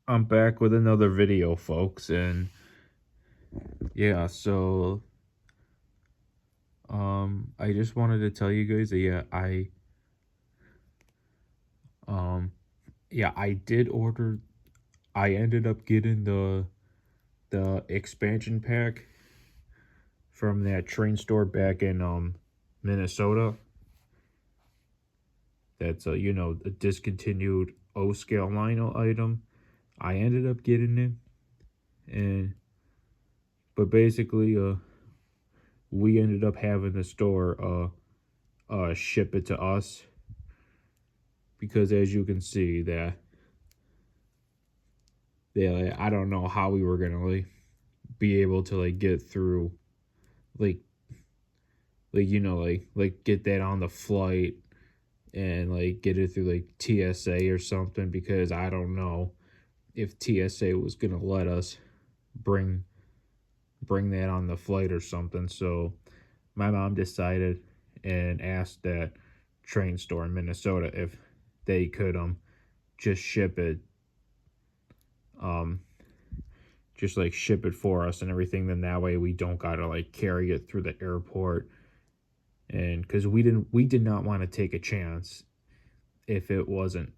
I'm back with another video, folks, and yeah, I just wanted to tell you guys that um I did order. I ended up getting the expansion pack from that train store back in Minnesota. That's a discontinued O scale lino item. I ended up getting it, and but basically we ended up having the store ship it to us, because as you can see I don't know how we were gonna be able to get through, like get that on the flight, and get it through TSA or something, because I don't know if TSA was gonna let us bring that on the flight or something. So my mom decided and asked that train store in Minnesota if they could just ship it, um just ship it for us and everything. Then that way we don't gotta carry it through the airport. And because we did not want to take a chance if it wasn't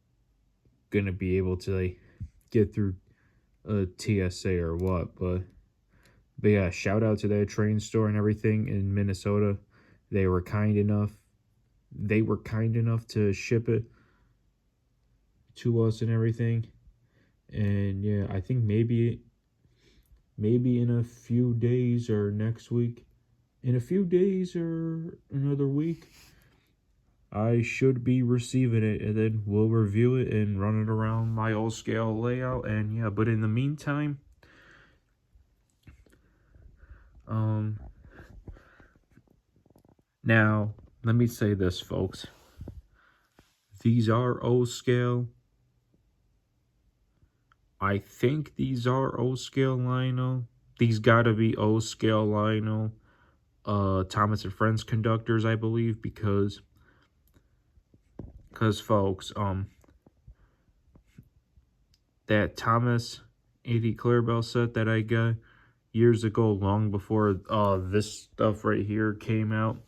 gonna be able to get through a TSA or what. But yeah, shout out to that train store and everything in Minnesota. They were kind enough. They were kind enough to ship it to us and everything. And yeah, I think maybe in a few days or next week, in a few days or another week, I should be receiving it, and then we'll review it and run it around my old scale layout. And yeah, but in the meantime, um now let me say this, folks. These are O scale. I think these are O scale lino. These gotta be O scale lino. Thomas and Friends conductors, I believe, because folks, that Thomas 80 Clarabelle set that I got years ago, long before this stuff right here came out,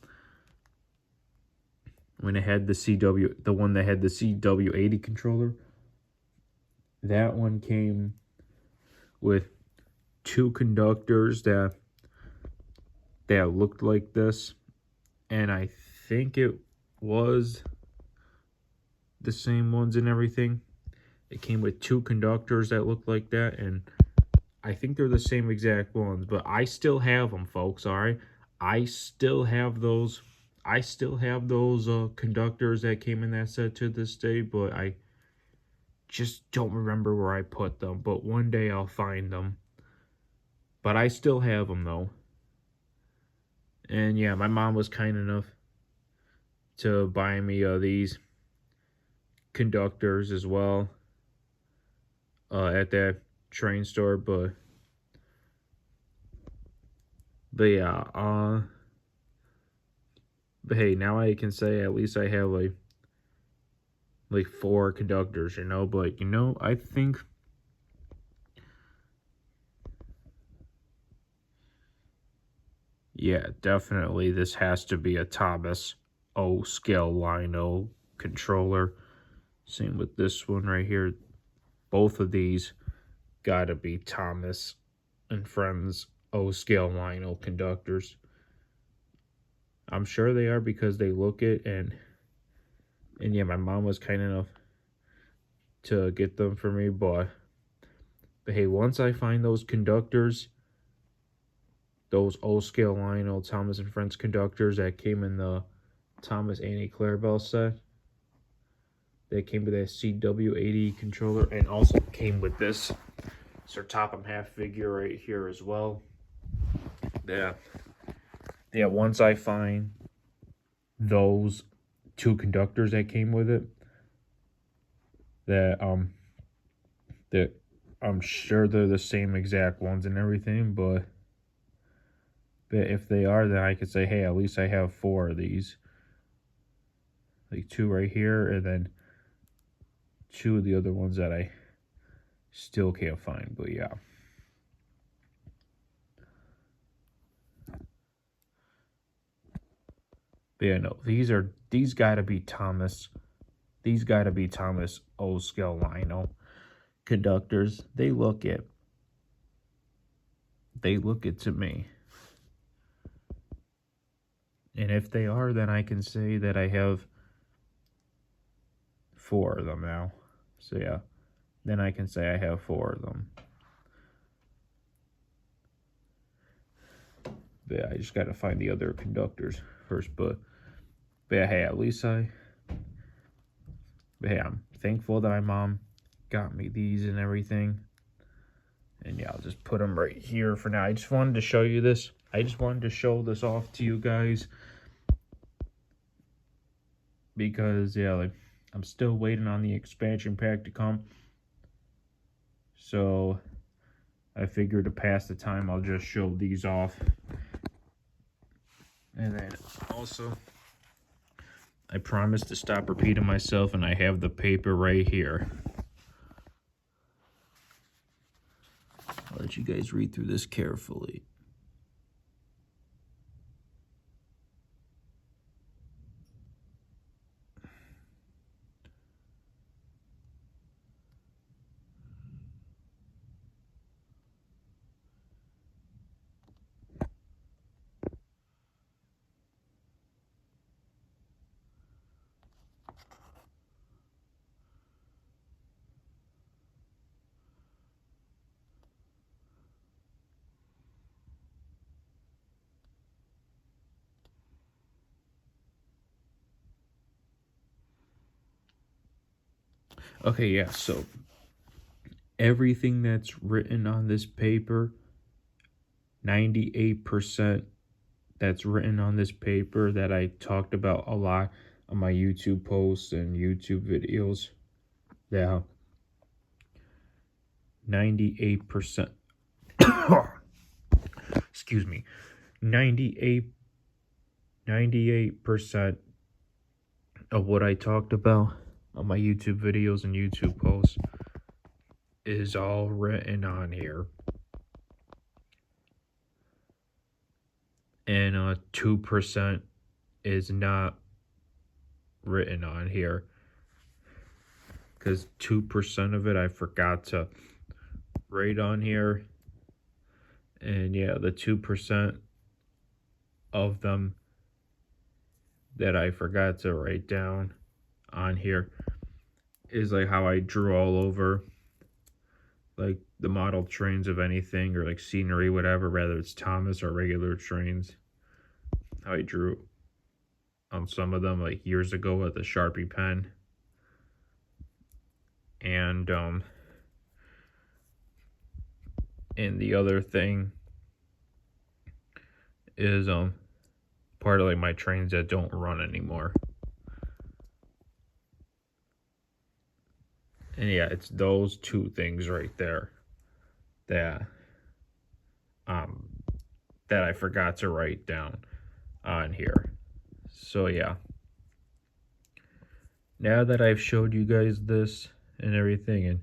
when it had the one that had the CW80 controller, that one came with two conductors that looked like this, and I think it was the same ones and everything. It came with two conductors that looked like that, and I think they're the same exact ones, but I still have them, folks. All right, I still have those. I still have those conductors that came in that set to this day, but I just don't remember where I put them. But one day I'll find them. But I still have them though. And yeah, my mom was kind enough to buy me these conductors as well at that train store. But yeah, but hey, now I can say at least I have four conductors, but I think yeah, definitely this has to be a Thomas O scale lino controller. Same with this one right here. Both of these gotta be Thomas and Friends O scale lino conductors. I'm sure they are because they look it, and yeah, my mom was kind enough to get them for me, but hey, once I find those conductors, those O scale lino Thomas and Friends conductors that came in the Thomas Annie Clarabelle set, that came with that CW80 controller, and also came with this Sir Topham half figure right here as well. Yeah, once I find those two conductors that came with it, that that I'm sure they're the same exact ones and everything, but if they are, then I could say, hey, at least I have four of these. Like two right here, and then two of the other ones that Still can't find, but yeah. But yeah, no, these gotta be Thomas. These gotta be Thomas O scale Lino conductors. They look it to me. And if they are, then I can say that I have 4 of them now. So yeah, then I can say I have 4 of them. But yeah, I just gotta find the other conductors first. But yeah, hey, at least but hey, I'm thankful that my mom got me these and everything. And yeah, I'll just put them right here for now. I just wanted to show you this. I just wanted to show this off to you guys. Because, yeah, like, I'm still waiting on the expansion pack to come. So, I figured to pass the time, I'll just show these off. And then, also, I promised to stop repeating myself, and I have the paper right here. I'll let you guys read through this carefully. Okay, yeah, so everything that's written on this paper, 98% that's written on this paper that I talked about a lot on my YouTube posts and YouTube videos. Yeah. 98%. Excuse me. 98% of what I talked about on my YouTube videos and YouTube posts is all written on here. And 2% is not written on here. Because 2% of it I forgot to write on here. And yeah, the 2% of them that I forgot to write down on here is like how I drew all over like the model trains of anything or like scenery, whatever, whether it's Thomas or regular trains. How I drew on some of them like years ago with a Sharpie pen. And the other thing is part of like my trains that don't run anymore. And yeah, it's those 2 things right there that that I forgot to write down on here. So yeah. Now that I've showed you guys this and everything and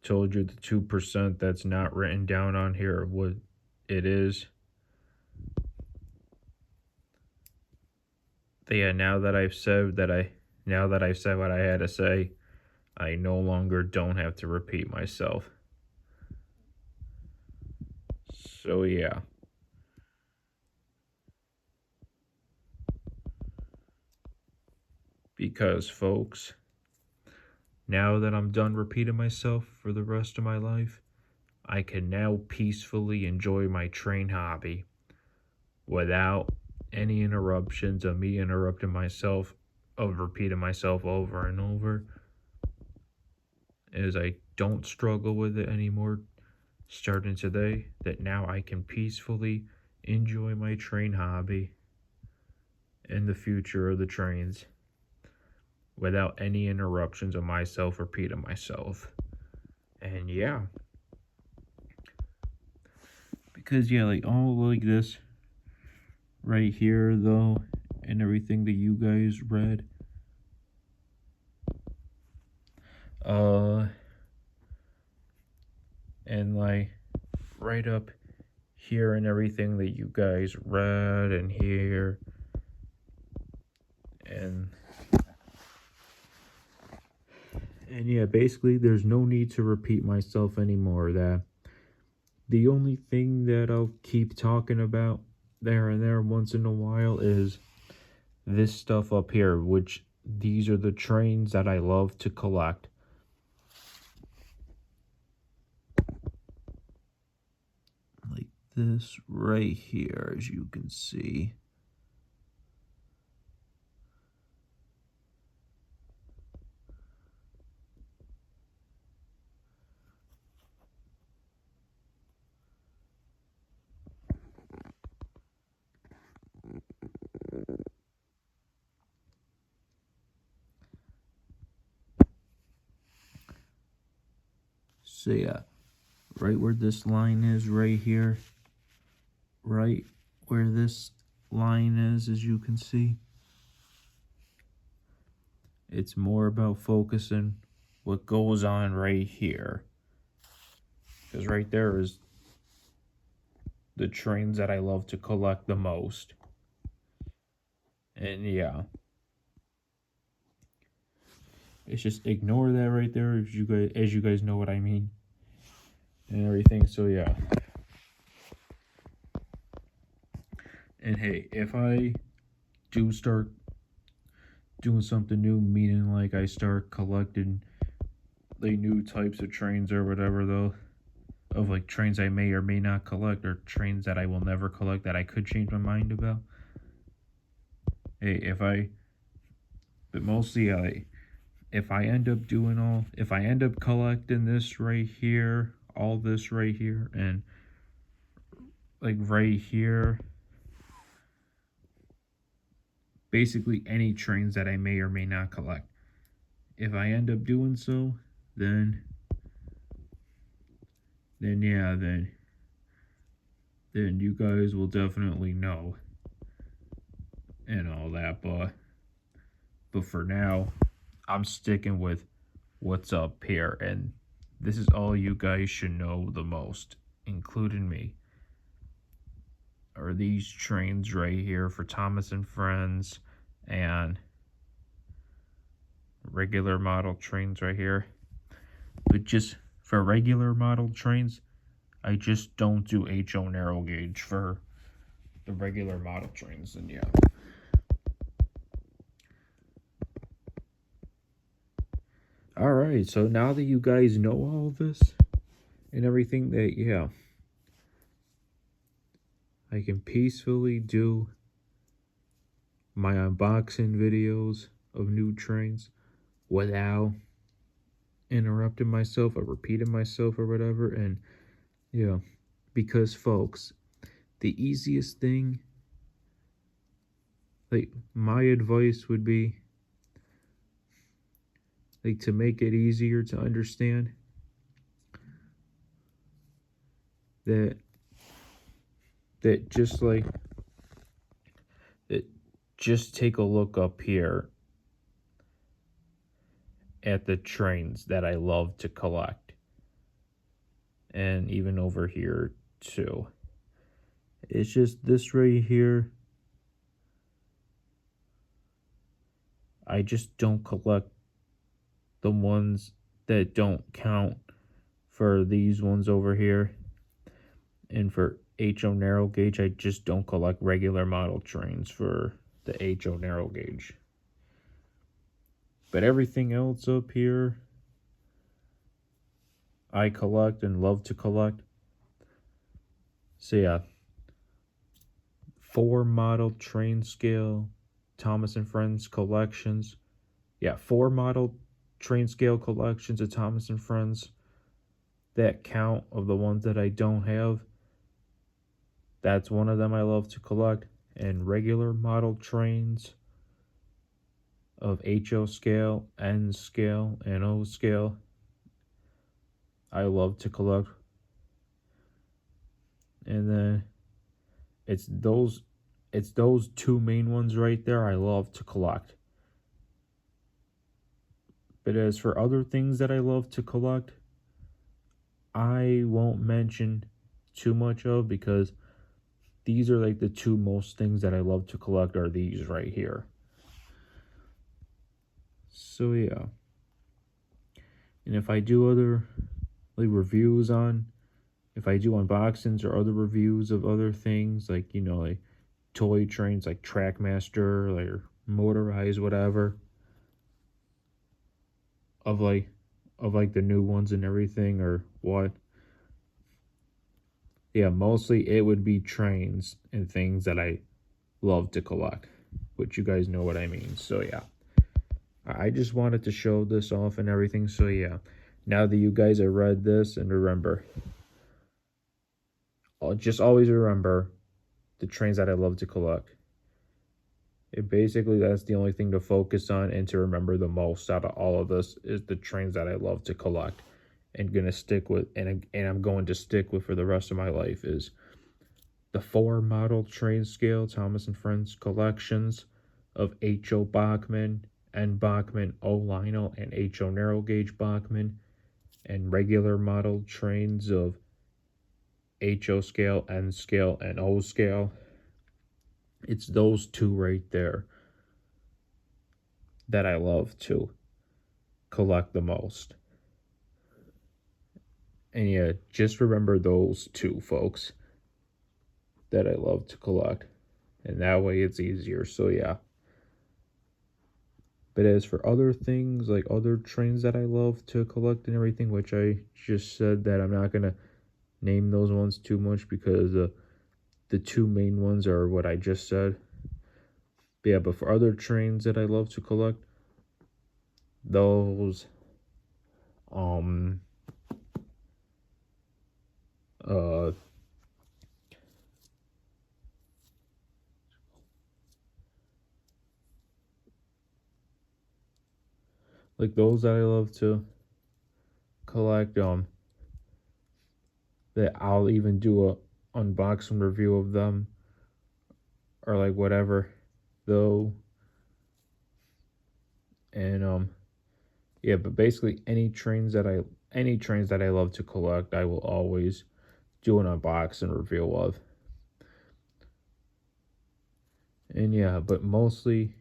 told you the 2% that's not written down on here what it is. Yeah, now that I've said what I had to say, I no longer don't have to repeat myself. So yeah. Because folks, now that I'm done repeating myself for the rest of my life, I can now peacefully enjoy my train hobby without any interruptions of me interrupting myself, of repeating myself over and over, as I don't struggle with it anymore starting today, that now I can peacefully enjoy my train hobby and the future of the trains without any interruptions of myself repeating myself. And yeah, because yeah, like all like this right here though, and everything that you guys read, and like right up here and everything that you guys read and hear. And yeah, basically there's no need to repeat myself anymore. That the only thing that I'll keep talking about there and there once in a while is this stuff up here, which these are the trains that I love to collect. Like this right here, as you can see. So yeah, right where this line is right here, right where this line is, as you can see, it's more about focusing what goes on right here, because right there is the trains that I love to collect the most. And yeah, it's just ignore that right there, as you guys know what I mean and everything. So yeah, and hey, if I do start doing something new, meaning like I start collecting like new types of trains or whatever, though, of like trains I may or may not collect, or trains that I will never collect that I could change my mind about. Hey, but mostly if I end up collecting this right here, all this right here, and like right here, basically any trains that I may or may not collect. If I end up doing so, then yeah, then you guys will definitely know and all that. But for now, I'm sticking with what's up here, and this is all you guys should know the most, including me, are these trains right here for Thomas and Friends and regular model trains right here. But just for regular model trains, I just don't do HO narrow gauge for the regular model trains. And yeah, all right, so now that you guys know all this and everything, that yeah, I can peacefully do my unboxing videos of new trains without interrupting myself or repeating myself or whatever. And yeah, because folks, the easiest thing, like my advice would be, like, to make it easier to understand, that just like that, just take a look up here at the trains that I love to collect, and even over here too. It's just this right here. I just don't collect the ones that don't count for these ones over here. And for HO narrow gauge, I just don't collect regular model trains for the HO narrow gauge. But everything else up here, I collect and love to collect. So yeah, 4 model train scale Thomas and Friends collections. Yeah, 4 model train scale collections of Thomas and Friends that count of the ones that I don't have. That's one of them I love to collect. And regular model trains of HO scale, N scale, and O scale, I love to collect. And then it's those 2 main ones right there I love to collect. But as for other things that I love to collect, I won't mention too much of, because these are like the two most things that I love to collect are these right here. So yeah. And if I do other like reviews on, if I do unboxings or other reviews of other things, like, you know, like toy trains like Trackmaster, like, or motorized whatever, of like the new ones and everything, or what, yeah, mostly it would be trains and things that I love to collect, which you guys know what I mean. So yeah, I just wanted to show this off and everything. So yeah, now that you guys have read this, and remember, I'll just always remember the trains that I love to collect. It basically, that's the only thing to focus on and to remember the most out of all of this is the trains that I love to collect and gonna stick with, and I'm going to stick with for the rest of my life, is the 4 model train scale Thomas and Friends collections of H.O. Bachmann, N. Bachmann, O. Lionel, and H.O. narrow gauge Bachmann, and regular model trains of H.O. scale, N scale, and O scale. It's those two right there that I love to collect the most. And yeah, just remember those two, folks, that I love to collect. And that way it's easier. So yeah. But as for other things, like other trains that I love to collect and everything, which I just said that I'm not going to name those ones too much, because the two main ones are what I just said. But yeah, but for other trains that I love to collect, those, uh, like those that I love to collect, that I'll even do a unboxing review of them, or like whatever, though. And yeah, but basically any trains that I love to collect, I will always do an unboxing review of. And yeah, but mostly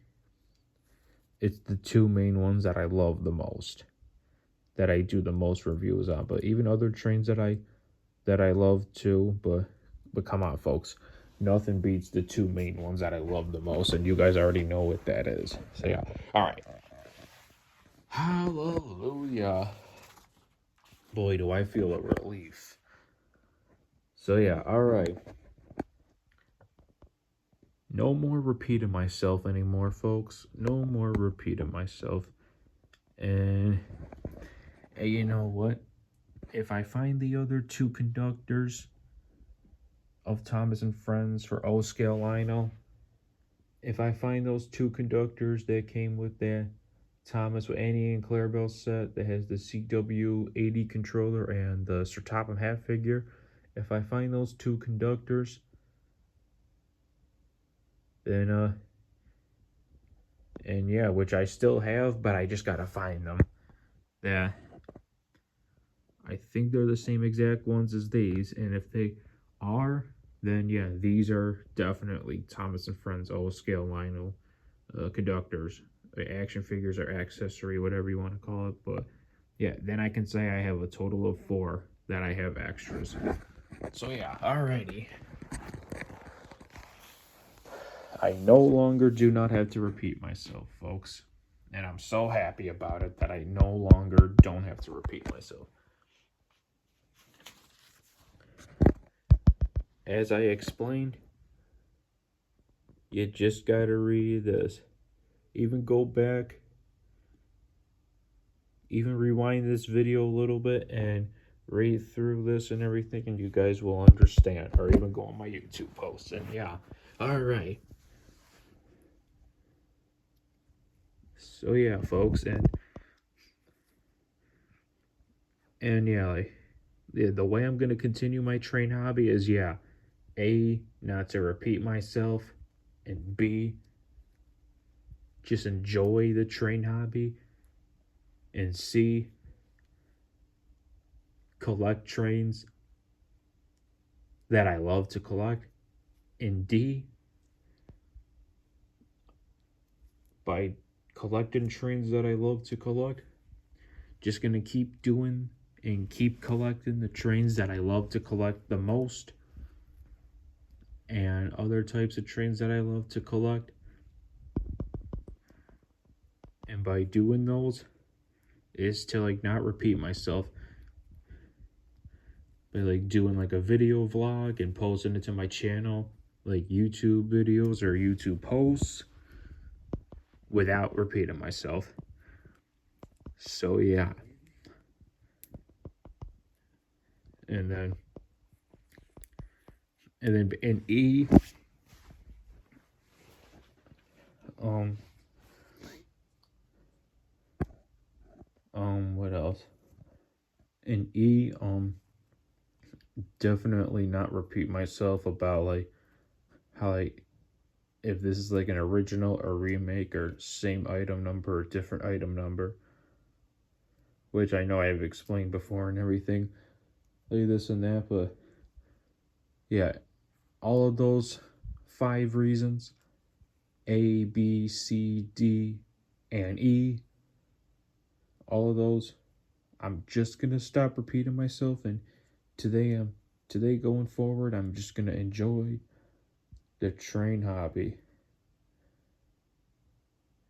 it's the two main ones that I love the most, that I do the most reviews on. But even other trains that I love too, but come on, folks, nothing beats the two main ones that I love the most, and you guys already know what that is. So yeah, all right. Hallelujah. Boy, do I feel a relief. So yeah, all right. No more repeating myself anymore, folks. No more repeating myself. And you know what? If I find the other two conductors of Thomas and Friends for O scale Lionel, if I find those two conductors that came with that Thomas with Annie and Clarabelle set that has the CW80 controller and the Sir Topham Hatt figure, if I find those two conductors, then and yeah, which I still have, but I just gotta find them. Yeah, I think they're the same exact ones as these, and if they are, then yeah, these are definitely Thomas and Friends O scale Lionel conductors, action figures, or accessory, whatever you want to call it. But yeah, then I can say I have a total of 4 that I have extras. So yeah, alrighty. I no longer do not have to repeat myself, folks. And I'm so happy about it that I no longer don't have to repeat myself. As I explained, you just gotta read this. Even go back, even rewind this video a little bit and read through this and everything, and you guys will understand. Or even go on my YouTube posts. And yeah, alright. So yeah, folks, and yeah, like, the way I'm gonna continue my train hobby is, yeah, A, not to repeat myself, and B, just enjoy the train hobby, and C, collect trains that I love to collect. And D, by collecting trains that I love to collect, just gonna keep doing and keep collecting the trains that I love to collect the most, and other types of trains that I love to collect. And by doing those is to like not repeat myself, by like doing like a video vlog and posting it to my channel, like YouTube videos or YouTube posts, without repeating myself. So yeah. And then in E, um what else? In E, definitely not repeat myself about like how like if this is like an original or remake or same item number or different item number, which I know I've explained before and everything, like this and that, but yeah, all of those 5 reasons, A, B, C, D, and E, all of those, I'm just gonna stop repeating myself, and today going forward, I'm just gonna enjoy the train hobby.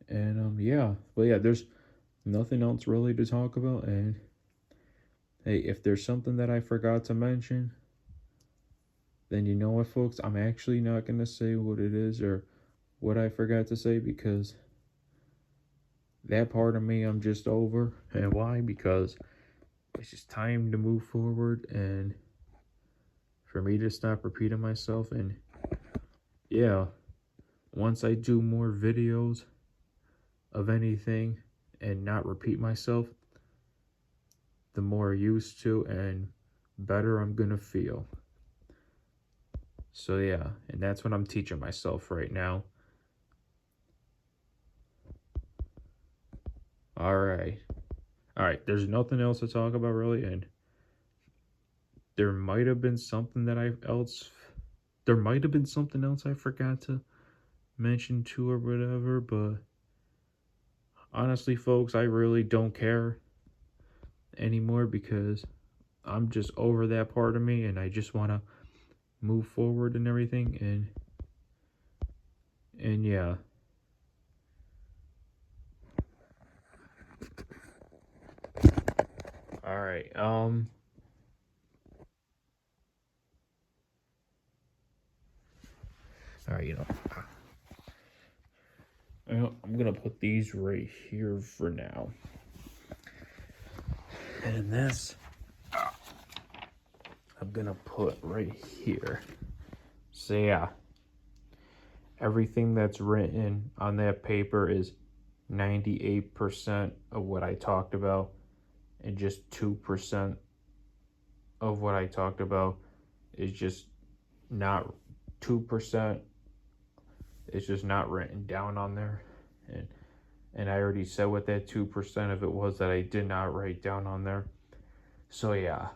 And yeah, but yeah, there's nothing else really to talk about. And hey, if there's something that I forgot to mention, then you know what, folks, I'm actually not gonna say what it is or what I forgot to say, because that part of me I'm just over. And why? Because it's just time to move forward and for me to stop repeating myself. And yeah, once I do more videos of anything and not repeat myself, the more used to and better I'm gonna feel. So yeah, and that's what I'm teaching myself right now. All right. There's nothing else to talk about really, and there might have been something I forgot to mention too or whatever, but honestly, folks, I really don't care anymore, because I'm just over that part of me and I just want to move forward and everything. And yeah. All right. All right, I'm gonna put these right here for now. And this I'm gonna put right here. So yeah, everything that's written on that paper is 98% of what I talked about, and just 2% of what I talked about is just not 2%. It's just not written down on there. And I already said what that 2% of it was that I did not write down on there. So yeah.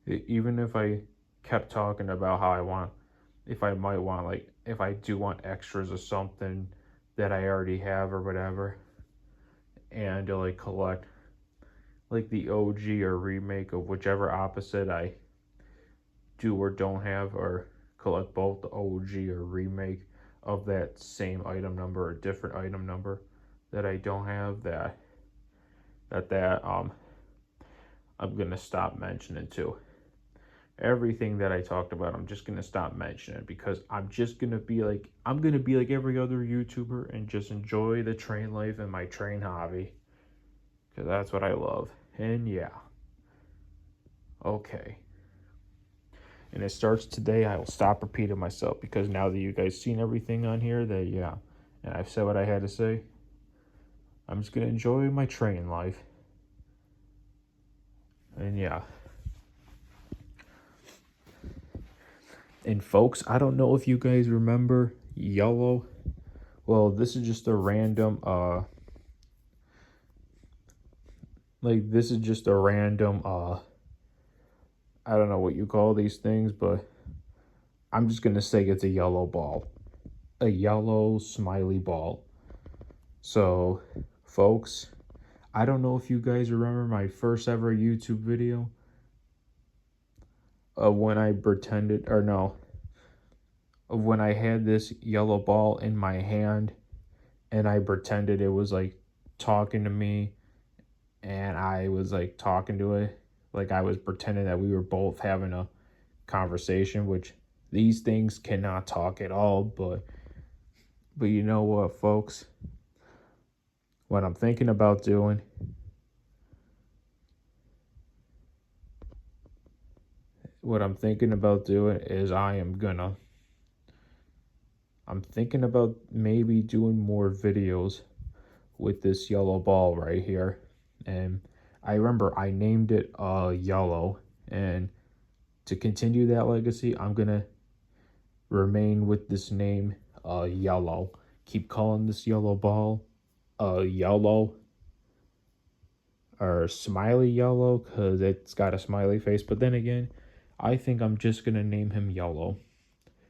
Even if I kept talking about how if I do want extras of something that I already have or whatever, and to like collect like the OG or remake of whichever opposite I do or don't have, or collect both the OG or remake of that same item number or different item number that I don't have, that I'm gonna stop mentioning too. Everything that I talked about, I'm just gonna stop mentioning, because I'm gonna be like every other YouTuber and just enjoy the train life and my train hobby, because that's what I love. And yeah, okay. And it starts today. I will stop repeating myself, because now that you guys seen everything on here, and I've said what I had to say, I'm just gonna enjoy my train life. And yeah. And folks, I don't know if you guys remember Yellow well, this is just a random this is just a random I don't know what you call these things, but I'm just gonna say it's a yellow ball. A yellow smiley ball. So, folks, I don't know if you guys remember my first ever YouTube video of when I pretended, or no, of when I had this yellow ball in my hand and I pretended it was like talking to me and I was like talking to it. Like I was pretending that we were both having a conversation, which these things cannot talk at all, but you know what, folks? What I'm thinking about doing is I'm thinking about maybe doing more videos with this yellow ball right here. And I remember I named it yellow, and to continue that legacy, I'm gonna remain with this name yellow. Keep calling this yellow ball yellow or smiley yellow because it's got a smiley face. But then again, I think I'm just gonna name him yellow.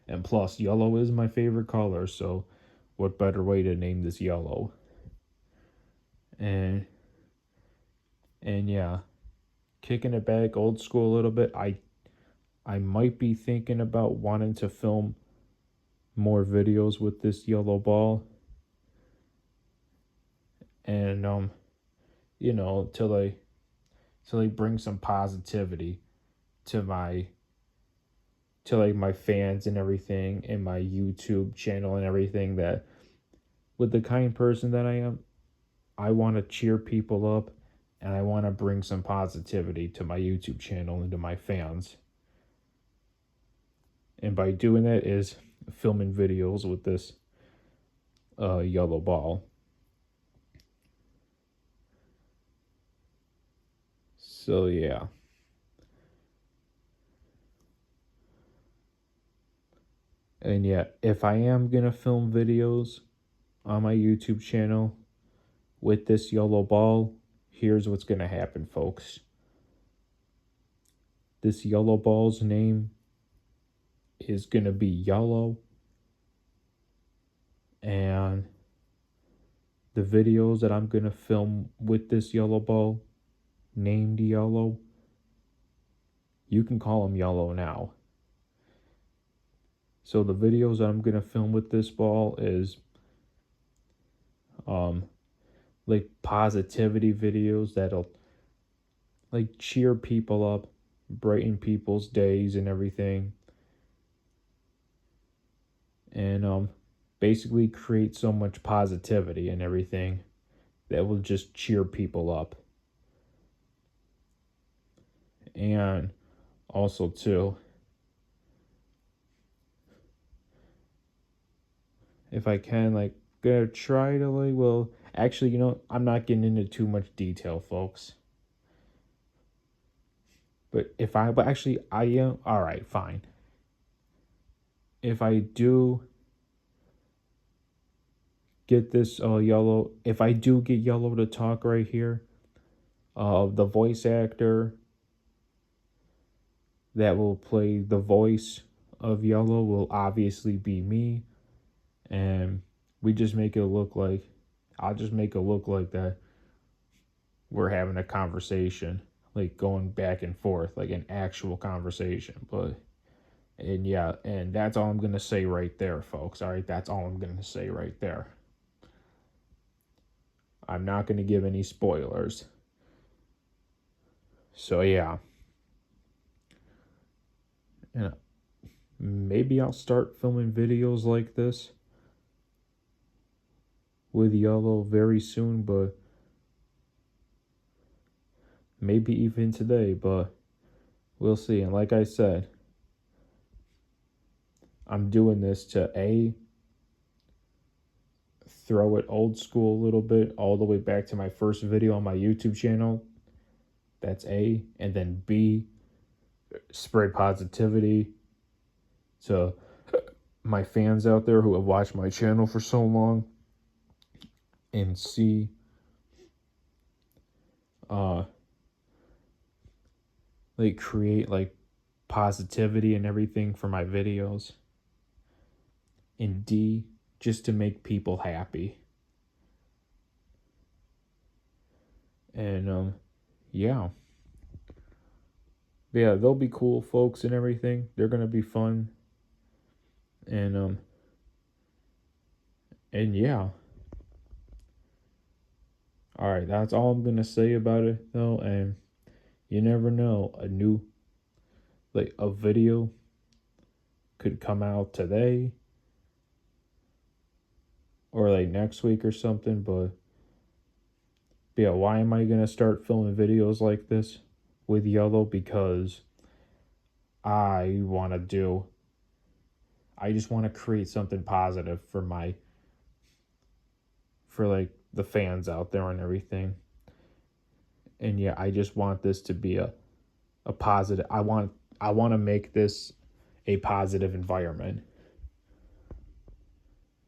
And plus, yellow is my favorite color, so what better way to name this yellow? And yeah, kicking it back old school a little bit. I might be thinking about wanting to film more videos with this yellow ball. And you know, to bring some positivity to my fans and everything, and my YouTube channel and everything, that with the kind person that I am, I want to cheer people up and I want to bring some positivity to my YouTube channel and to my fans. And by doing that is filming videos with this yellow ball. So yeah. And yeah, if I am gonna film videos on my YouTube channel with this yellow ball, here's what's gonna happen, folks. This yellow ball's name is gonna be Yellow, and the videos that I'm gonna film with this yellow ball named Yellow, you can call them Yellow now. So the videos that I'm gonna film with this ball is like positivity videos that'll like cheer people up, brighten people's days and everything. And basically create so much positivity and everything that will just cheer people up. And also too, if I can, like, gonna try to like, well, actually, you know, I'm not getting into too much detail, folks. But actually I am, all right, fine. If I do get this yellow, if I do get Yellow to talk right here, the voice actor that will play the voice of Yellow will obviously be me, and we just make it look like, I'll just make it look like that we're having a conversation, like going back and forth, like an actual conversation. And yeah, and that's all I'm gonna say right there, folks. All right, that's all I'm gonna say right there. I'm not gonna give any spoilers. So yeah, and maybe I'll start filming videos like this with Yellow very soon, but maybe even today, but we'll see. And like I said, I'm doing this to throw it old school a little bit, all the way back to my first video on my YouTube channel. That's A. And then B, spread positivity to my fans out there who have watched my channel for so long and see like create like positivity and everything for my videos, and D, just to make people happy. And yeah. But yeah, they'll be cool folks and everything. They're gonna be fun. And yeah. Alright, that's all I'm gonna say about it though, and you never know, a video could come out today or like next week or something, but yeah, why am I gonna start filming videos like this with Yellow? Because I just want to create something positive for like the fans out there and everything. And yeah, I just want this to be a positive. I want to make this a positive environment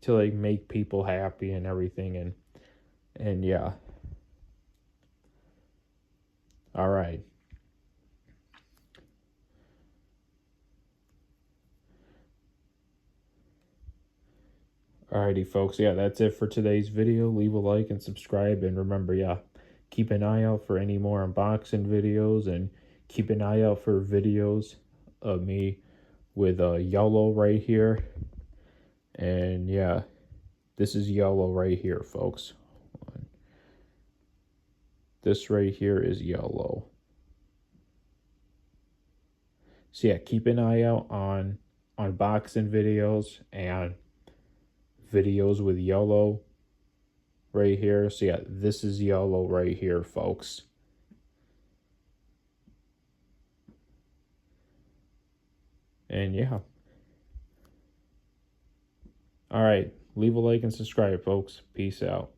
to like make people happy and everything. And yeah. All right. Alrighty, folks. Yeah, that's it for today's video. Leave a like and subscribe. And remember, yeah, keep an eye out for any more unboxing videos. And keep an eye out for videos of me with Yellow right here. And yeah, this is Yellow right here, folks. This right here is Yellow. So yeah, keep an eye out on unboxing videos and videos with Yellow right here. So yeah, this is Yellow right here, folks. And yeah. All right, leave a like and subscribe, folks. Peace out.